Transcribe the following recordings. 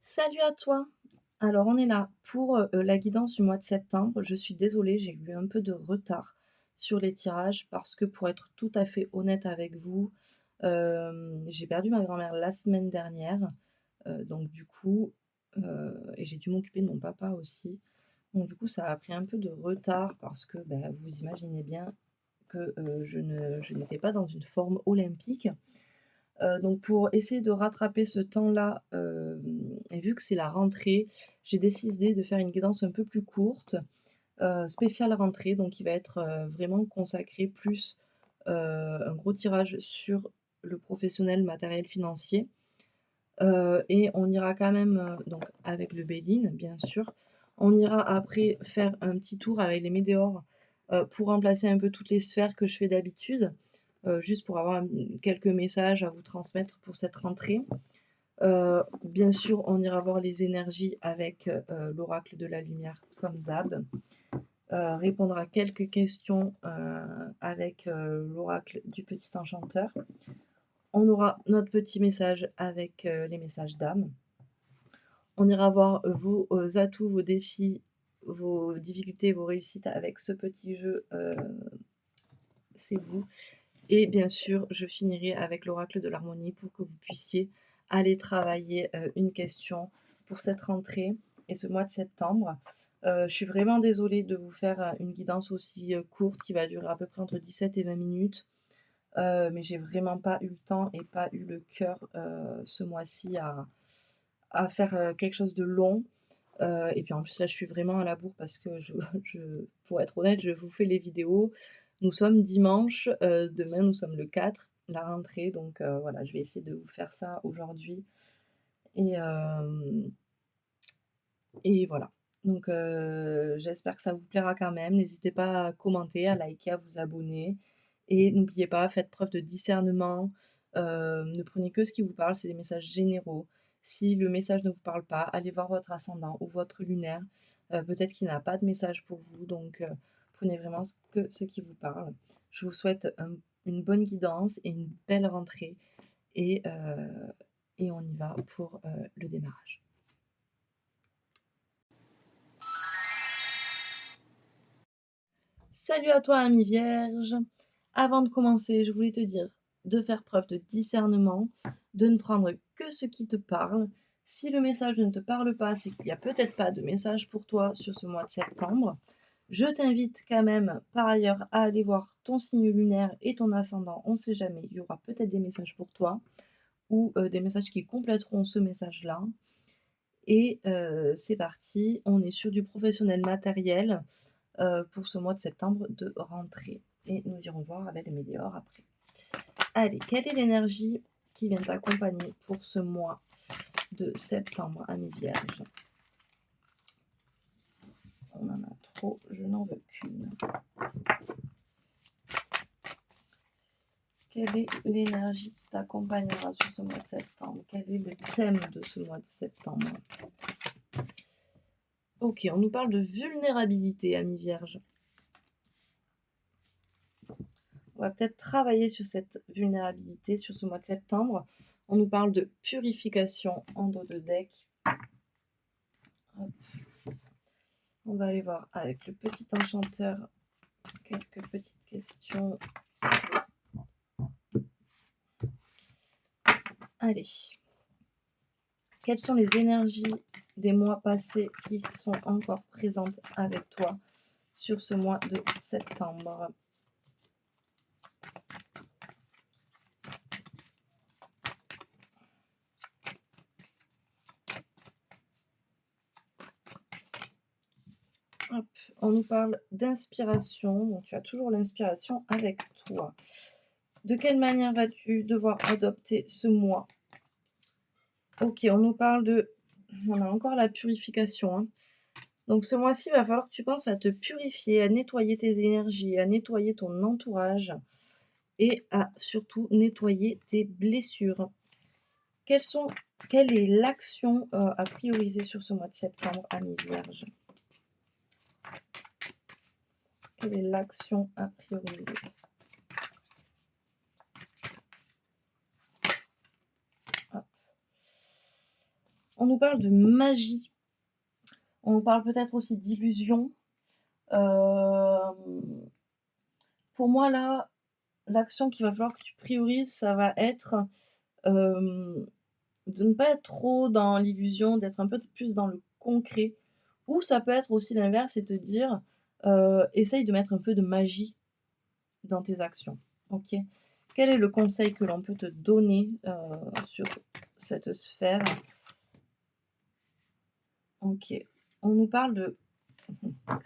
Salut à toi! Alors on est là pour, la guidance du mois de septembre. Je suis désolée, j'ai eu un peu de retard sur les tirages parce que pour être tout à fait honnête avec vous, j'ai perdu ma grand-mère la semaine dernière, donc du coup, et j'ai dû m'occuper de mon papa aussi. Donc du coup, ça a pris un peu de retard parce que, bah, vous imaginez bien que, je n'étais pas dans une forme olympique. Donc pour essayer de rattraper ce temps-là, et vu que c'est la rentrée, j'ai décidé de faire une guidance un peu plus courte, spéciale rentrée, donc qui va être, vraiment consacrée plus, un gros tirage sur le professionnel, matériel, financier. Et on ira quand même, donc avec le Béline, bien sûr. On ira après faire un petit tour avec les météores, pour remplacer un peu toutes les sphères que je fais d'habitude, juste pour avoir quelques messages à vous transmettre pour cette rentrée. Bien sûr, on ira voir les énergies avec, l'oracle de la lumière comme d'hab, répondre à quelques questions, avec, l'oracle du petit enchanteur. On aura notre petit message avec, les messages d'âme. On ira voir vos, atouts, vos défis, vos difficultés, vos réussites avec ce petit jeu, c'est vous. Et bien sûr, je finirai avec l'oracle de l'harmonie pour que vous puissiez aller travailler, une question pour cette rentrée et ce mois de septembre. Je suis vraiment désolée de vous faire, une guidance aussi, courte qui va durer à peu près entre 17 et 20 minutes. Mais j'ai vraiment pas eu le temps et pas eu le cœur, ce mois-ci à faire, quelque chose de long. Et puis en plus là, je suis vraiment à la bourre parce que je pour être honnête, je vous fais les vidéos. Nous sommes dimanche, demain nous sommes le 4, la rentrée, donc voilà, je vais essayer de vous faire ça aujourd'hui et hem et voilà. Donc j'espère que ça vous plaira quand même. N'hésitez pas à commenter, à liker, à vous abonner et n'oubliez pas, faites preuve de discernement, ne prenez que ce qui vous parle, c'est des messages généraux. Si le message ne vous parle pas, allez voir votre ascendant ou votre lunaire, peut-être qu'il n'a pas de message pour vous, donc prenez vraiment ce qui vous parle. Je vous souhaite une bonne guidance et une belle rentrée et heu et on y va pour, le démarrage. Salut à toi, ami vierge. Avant de commencer, je voulais te dire de faire preuve de discernement, de ne prendre que ce qui te parle. Si le message ne te parle pas, c'est qu'il n'y a peut-être pas de message pour toi sur ce mois de septembre. Je t'invite quand même, par ailleurs, à aller voir ton signe lunaire et ton ascendant. On ne sait jamais, il y aura peut-être des messages pour toi ou des messages qui compléteront ce message-là. Et c'est parti, on est sur du professionnel matériel pour ce mois de septembre de rentrée. Et nous irons voir avec les météores après. Allez, quelle est l'énergie qui vient t'accompagner pour ce mois de septembre, ami vierge? On en a trop, je n'en veux qu'une. Quelle est l'énergie qui t'accompagnera sur ce mois de septembre? Quel est le thème de ce mois de septembre? Ok, on nous parle de vulnérabilité, ami vierge. On va peut-être travailler sur cette vulnérabilité sur ce mois de septembre. On nous parle de purification en dos de deck. Hop. On va aller voir avec le petit enchanteur quelques petites questions. Allez. Quelles sont les énergies des mois passés qui sont encore présentes avec toi sur ce mois de septembre? Hop, on nous parle d'inspiration, donc tu as toujours l'inspiration avec toi. De quelle manière vas-tu devoir adopter ce mois? Ok, on nous parle de... On a encore la purification. Hein. Donc ce mois-ci, il va falloir que tu penses à te purifier, à nettoyer tes énergies, à nettoyer ton entourage et à surtout nettoyer tes blessures. Quelle est l'action à prioriser sur ce mois de septembre, ami vierge? Quelle est l'action à prioriser? Hop. On nous parle de magie. On nous parle peut-être aussi d'illusion. Pour moi, là, l'action qu'il va falloir que tu priorises, ça va être de ne pas être trop dans l'illusion, d'être un peu plus dans le concret. Ou ça peut être aussi l'inverse et te dire, essaye de mettre un peu de magie dans tes actions. Ok. Quel est le conseil que l'on peut te donner sur cette sphère? Ok. On nous parle de...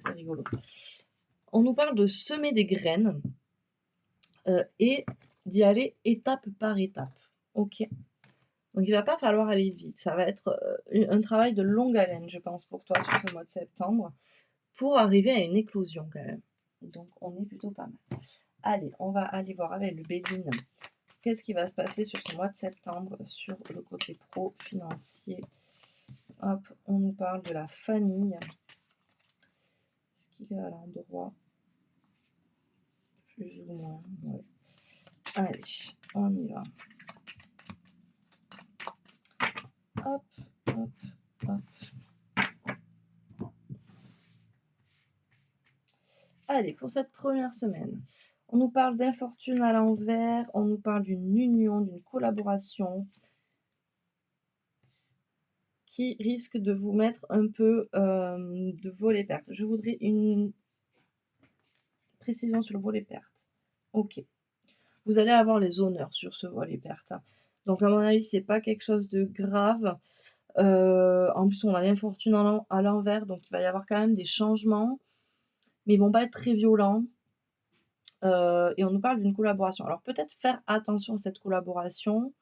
C'est rigolo. On nous parle de semer des graines et d'y aller étape par étape. Ok. Donc il va pas falloir aller vite. Ça va être un travail de longue haleine, je pense, pour toi sur ce mois de septembre, pour arriver à une éclosion quand même. Donc on est plutôt pas mal. Allez, on va aller voir avec le Béline. Qu'est-ce qui va se passer sur ce mois de septembre sur le côté pro financier? Hop, on nous parle de la famille. Est-ce qu'il est à l'endroit? Plus ou moins, ouais. Allez, on y va. Hop, hop, hop. Allez, pour cette première semaine, on nous parle d'infortune à l'envers, on nous parle d'une union, d'une collaboration qui risque de vous mettre un peu de volet-perte. Je voudrais une précision sur le volet-perte. Ok. Vous allez avoir les honneurs sur ce volet-perte. Donc à mon avis, c'est pas quelque chose de grave. En plus, on a l'infortune à l'envers, donc il va y avoir quand même des changements, mais ils vont pas être très violents. Et on nous parle d'une collaboration. Alors peut-être faire attention à cette collaboration.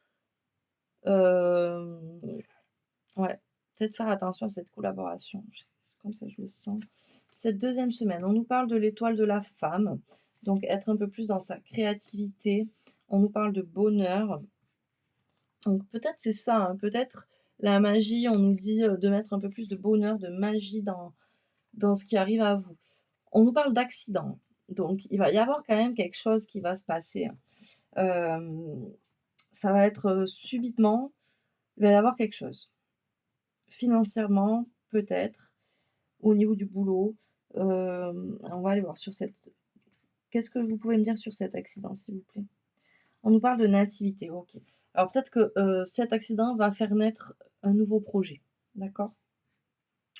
Ouais, peut-être faire attention à cette collaboration. C'est comme ça, je le sens. Cette deuxième semaine, on nous parle de l'étoile de la femme. Donc être un peu plus dans sa créativité. On nous parle de bonheur. Donc peut-être c'est ça, hein, peut-être la magie, on nous dit de mettre un peu plus de bonheur, de magie dans ce qui arrive à vous. On nous parle d'accident. Donc il va y avoir quand même quelque chose qui va se passer. Ça va être subitement, il va y avoir quelque chose. Financièrement, peut-être, au niveau du boulot. On va aller voir sur cette... Qu'est-ce que vous pouvez me dire sur cet accident, s'il vous plaît? On nous parle de nativité, ok. Alors peut-être que cet accident va faire naître un nouveau projet, d'accord?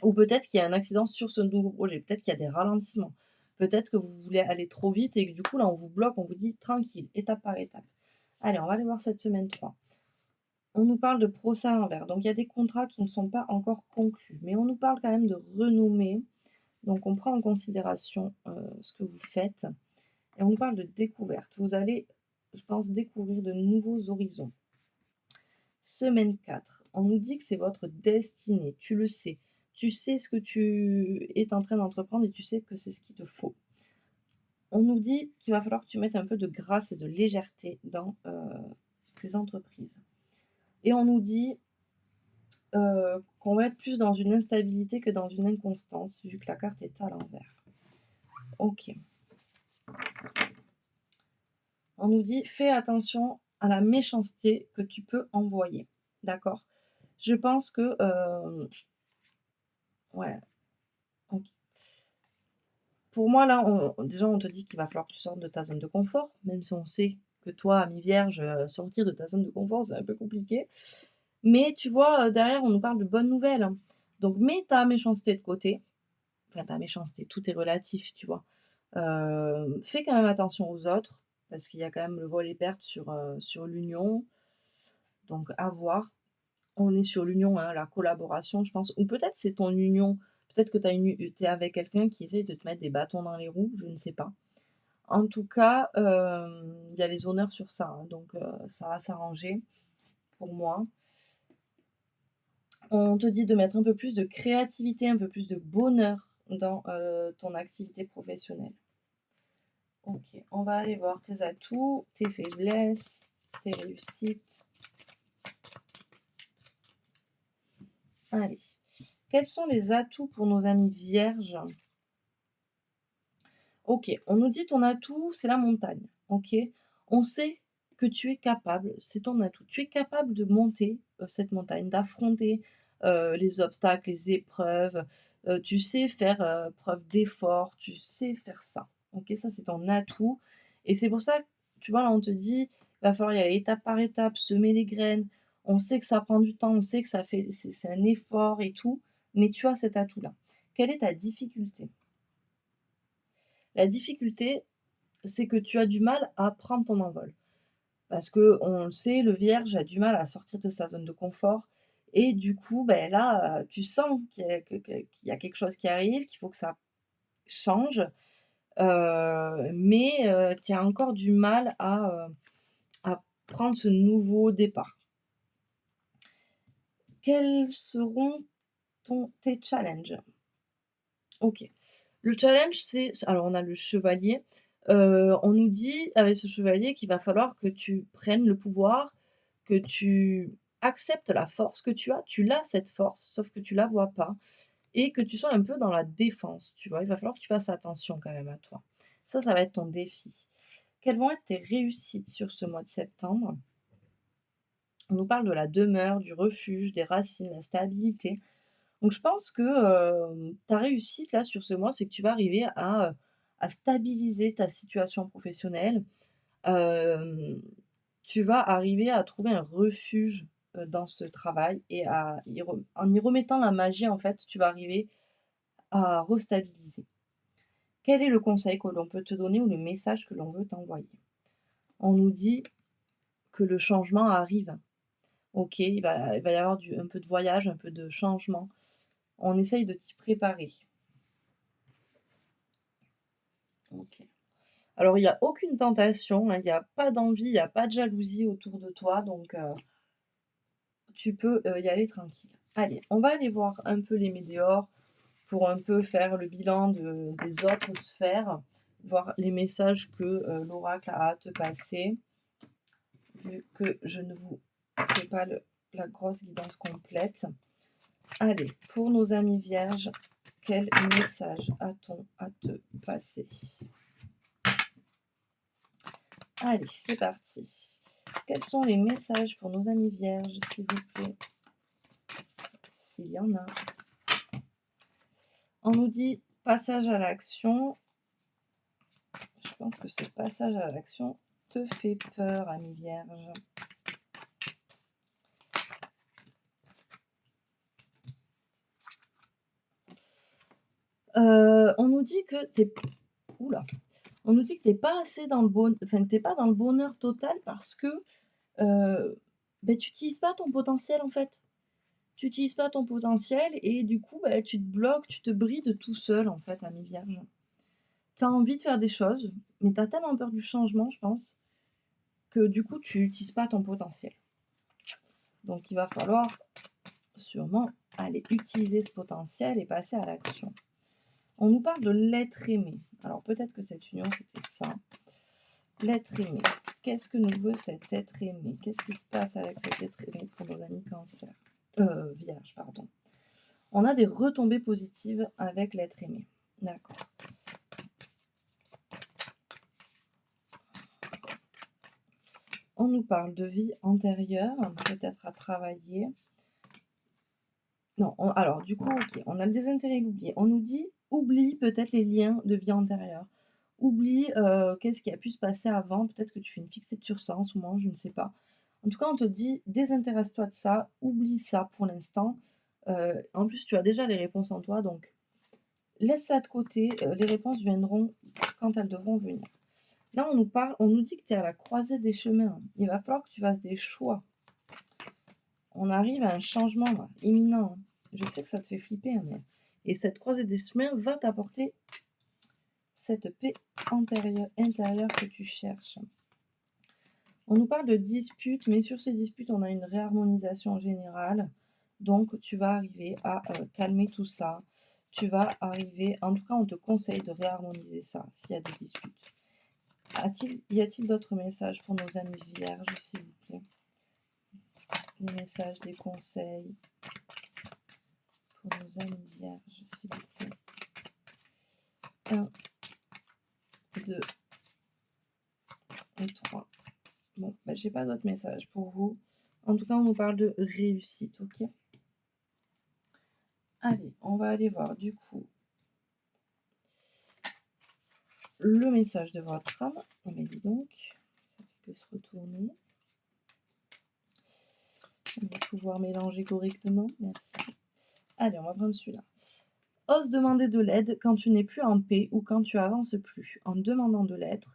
Ou peut-être qu'il y a un accident sur ce nouveau projet, peut-être qu'il y a des ralentissements, peut-être que vous voulez aller trop vite et que du coup là on vous bloque, on vous dit tranquille, étape par étape. Allez, on va aller voir cette semaine 3. On nous parle de procès à l'envers, donc il y a des contrats qui ne sont pas encore conclus, mais on nous parle quand même de renommée, donc on prend en considération ce que vous faites, et on nous parle de découverte. Vous allez, je pense, découvrir de nouveaux horizons. Semaine 4, on nous dit que c'est votre destinée, tu le sais. Tu sais ce que tu es en train d'entreprendre et tu sais que c'est ce qu'il te faut. On nous dit qu'il va falloir que tu mettes un peu de grâce et de légèreté dans tes entreprises. Et on nous dit qu'on va être plus dans une instabilité que dans une inconstance, vu que la carte est à l'envers. Ok. On nous dit fais attention à la méchanceté que tu peux envoyer. D'accord? Je pense que... ouais. Ok. Pour moi, là, déjà, on te dit qu'il va falloir que tu sortes de ta zone de confort, même si on sait que toi, ami vierge, sortir de ta zone de confort, c'est un peu compliqué. Mais tu vois, derrière, on nous parle de bonnes nouvelles, hein. Donc, mets ta méchanceté de côté. Enfin, ta méchanceté, tout est relatif, tu vois. Fais quand même attention aux autres, parce qu'il y a quand même le vol et perte sur l'union. Donc, à voir. On est sur l'union, hein, la collaboration, je pense. Ou peut-être c'est ton union. Peut-être que tu es avec quelqu'un qui essaye de te mettre des bâtons dans les roues, je ne sais pas. En tout cas, il y a les honneurs sur ça, hein, donc ça va s'arranger pour moi. On te dit de mettre un peu plus de créativité, un peu plus de bonheur dans ton activité professionnelle. Ok, on va aller voir tes atouts, tes faiblesses, tes réussites. Allez, quels sont les atouts pour nos amis vierges? Ok, on nous dit ton atout, c'est la montagne. Ok, on sait que tu es capable, c'est ton atout. Tu es capable de monter cette montagne, d'affronter les obstacles, les épreuves, tu sais faire, preuve d'effort, tu sais faire ça. OK? Ça, c'est ton atout et c'est pour ça, tu vois, là, on te dit: «Il va falloir y aller étape par étape, semer les graines». On sait que ça prend du temps, on sait que ça fait c'est un effort et tout, mais tu as cet atout-là. Quelle est ta difficulté? La difficulté, c'est que tu as du mal à prendre ton envol. Parce que on le sait, le vierge a du mal à sortir de sa zone de confort et du coup, ben là, tu sens qu'il y a quelque chose qui arrive, qu'il faut que ça change, mais tu as encore du mal à prendre ce nouveau départ. Quels seront tes challenges? OK. Le challenge, alors on a le chevalier, on nous dit avec ce chevalier qu'il va falloir que tu prennes le pouvoir, que tu acceptes la force que tu as. Tu l'as cette force, sauf que tu la vois pas et que tu sois un peu dans la défense, tu vois? Il va falloir que tu fasses attention quand même à toi. Ça va être ton défi. Quelles vont être tes réussites sur ce mois de septembre? On nous parle de la demeure, du refuge, des racines, la stabilité. Donc je pense que, ta réussite là sur ce mois, c'est que tu vas arriver à stabiliser ta situation professionnelle. Hem, Tu vas arriver à trouver un refuge, dans ce travail et en y remettant la magie en fait, tu vas arriver à restabiliser. Quel est le conseil que l'on peut te donner ou le message que l'on veut t'envoyer? On nous dit que le changement arrive. OK, il va y avoir un peu de voyage, un peu de changement. On essaye de t'y préparer. OK. Alors il y a aucune tentation, hein, il y a pas d'envie, il y a pas de jalousie autour de toi, donc tu peux, y aller tranquille. Allez, on va aller voir un peu les météores pour un peu faire le bilan des autres sphères, voir les messages que, l'oracle a à te passer, vu que je ne vous fais pas la grosse guidance complète. Allez, pour nos amis vierges, quel message a-t-on à te passer? Allez, c'est parti. Quels sont les messages pour nos amis vierges, s'il vous plaît? S'il y en a. On nous dit passage à l'action. Je pense que ce passage à l'action te fait peur, ami vierge. On nous dit que t'es. Oula. On nous dit que t'es pas assez dans le enfin, que t'es pas dans le bonheur total parce que ben, tu n'utilises pas ton potentiel en fait. Tu n'utilises pas ton potentiel et du coup, ben, tu te bloques, tu te brides tout seul en fait, ami vierge. Tu as envie de faire des choses, mais tu as tellement peur du changement, je pense, que du coup, tu n'utilises pas ton potentiel. Donc, il va falloir sûrement aller utiliser ce potentiel et passer à l'action. On nous parle de l'être aimé. Alors, peut-être que cette union, c'était ça. L'être aimé. Qu'est-ce que nous veut cet être aimé? Qu'est-ce qui se passe avec cet être aimé pour nos amis cancer? Vierge, pardon. On a des retombées positives avec l'être aimé. D'accord. On nous parle de vie antérieure, peut-être à travailler. Non, alors du coup, OK, on a le désintérêt et l'oubli. On nous dit: «Oublie peut-être les liens de vie antérieure. Oublie, qu'est-ce qui a pu se passer avant». Peut-être que tu fais une fixette sur ça en ce moment, je ne sais pas. En tout cas, on te dit: «Désintéresse-toi de ça, oublie ça pour l'instant». En plus, tu as déjà les réponses en toi, donc laisse ça de côté, les réponses viendront quand elles devront venir. Là, on nous dit que tu es à la croisée des chemins. Il va falloir que tu fasses des choix. On arrive à un changement là, imminent. Je sais que ça te fait flipper, hein, mais et cette croisée des chemins va t'apporter cette paix intérieure que tu cherches. On nous parle de disputes, mais sur ces disputes, on a une réharmonisation générale. Donc, tu vas arriver à calmer tout ça. Tu vas arriver, en tout cas, on te conseille de réharmoniser ça s'il y a des disputes. Y a-t-il d'autres messages pour nos amis vierges, s'il vous plaît? Des messages, des conseils pour nos amis vierges, s'il vous plaît. 1, 2 et 3. Bon, bah, j'ai pas d'autres messages pour vous. En tout cas, on nous parle de réussite, ok? Allez, on va aller voir du coup le message de votre âme. Eh bien dis donc, ça fait que se retourner. On va pouvoir mélanger correctement, merci. Allez, on va prendre celui-là. Ose demander de l'aide quand tu n'es plus en paix ou quand tu avances plus. En demandant de l'aide,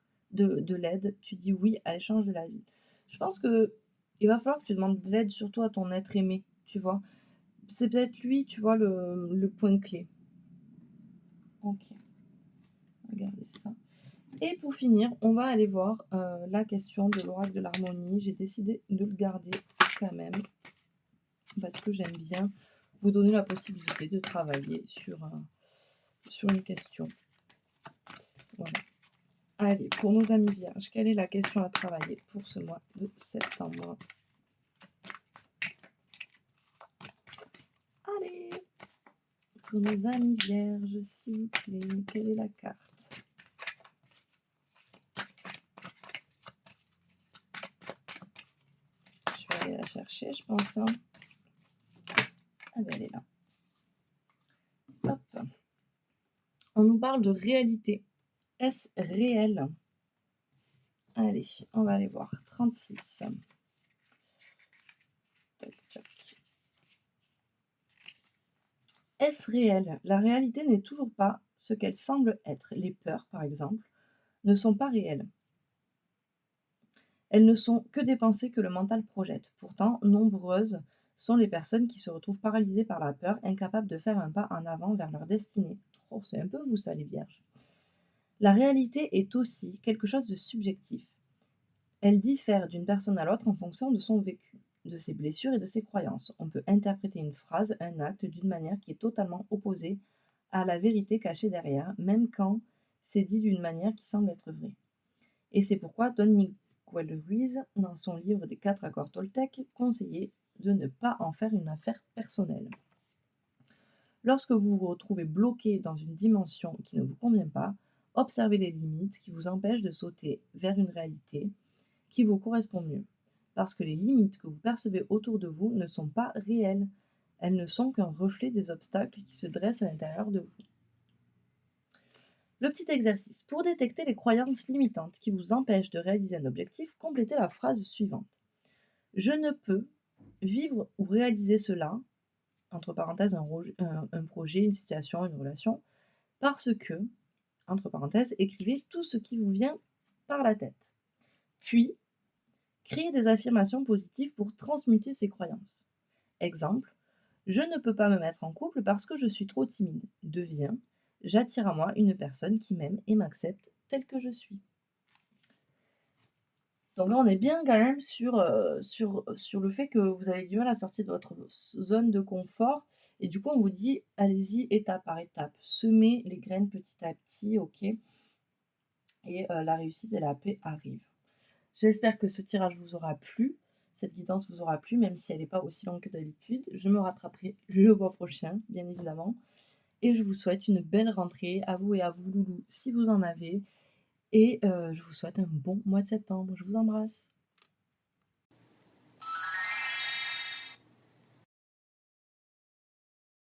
tu dis oui à l'échange de la vie. Je pense que il va falloir que tu demandes de l'aide surtout à ton être aimé, tu vois. C'est peut-être lui, tu vois, le point clé. Ok, regardez ça. Et pour finir, on va aller voir la question de l'oracle de l'harmonie. J'ai décidé de le garder quand même parce que j'aime bien vous donner la possibilité de travailler sur une question. Voilà. Allez, pour nos amis vierges, quelle est la question à travailler pour ce mois de septembre? Allez, pour nos amis vierges, s'il vous plaît, quelle est la carte? Je vais aller la chercher, je pense. Hein. Ah ben, elle est là. Hop. On nous parle de réalité. Est-ce réel? Allez, on va aller voir. 36. Tac, tac. Est-ce réel? La réalité n'est toujours pas ce qu'elle semble être. Les peurs, par exemple, ne sont pas réelles. Elles ne sont que des pensées que le mental projette. Pourtant, nombreuses sont les personnes qui se retrouvent paralysées par la peur, incapables de faire un pas en avant vers leur destinée. Oh, c'est un peu vous ça, les vierges. La réalité est aussi quelque chose de subjectif. Elle diffère d'une personne à l'autre en fonction de son vécu, de ses blessures et de ses croyances. On peut interpréter une phrase, un acte d'une manière qui est totalement opposée à la vérité cachée derrière, même quand c'est dit d'une manière qui semble être vraie. Et c'est pourquoi Don Miguel Ruiz, dans son livre des 4 accords Toltec, conseillait de ne pas en faire une affaire personnelle. Lorsque vous vous retrouvez bloqué dans une dimension qui ne vous convient pas, observez les limites qui vous empêchent de sauter vers une réalité qui vous correspond mieux. Parce que les limites que vous percevez autour de vous ne sont pas réelles. Elles ne sont qu'un reflet des obstacles qui se dressent à l'intérieur de vous. Le petit exercice. Pour détecter les croyances limitantes qui vous empêchent de réaliser un objectif, complétez la phrase suivante. Je ne peux vivre ou réaliser cela, entre parenthèses, un projet, une situation, une relation, parce que, entre parenthèses, écrivez tout ce qui vous vient par la tête. Puis, créez des affirmations positives pour transmuter ces croyances. Exemple, je ne peux pas me mettre en couple parce que je suis trop timide. Devient, j'attire à moi une personne qui m'aime et m'accepte telle que je suis. Donc là, on est bien quand même sur le fait que vous avez du mal à sortir de votre zone de confort. Et du coup, on vous dit, allez-y étape par étape. Semez les graines petit à petit, ok? Et la réussite et la paix arrivent. J'espère que ce tirage vous aura plu, cette guidance vous aura plu, même si elle n'est pas aussi longue que d'habitude. Je me rattraperai le mois prochain, bien évidemment. Et je vous souhaite une belle rentrée, à vous et à vous, loulou, si vous en avez. Et je vous souhaite un bon mois de septembre. Je vous embrasse.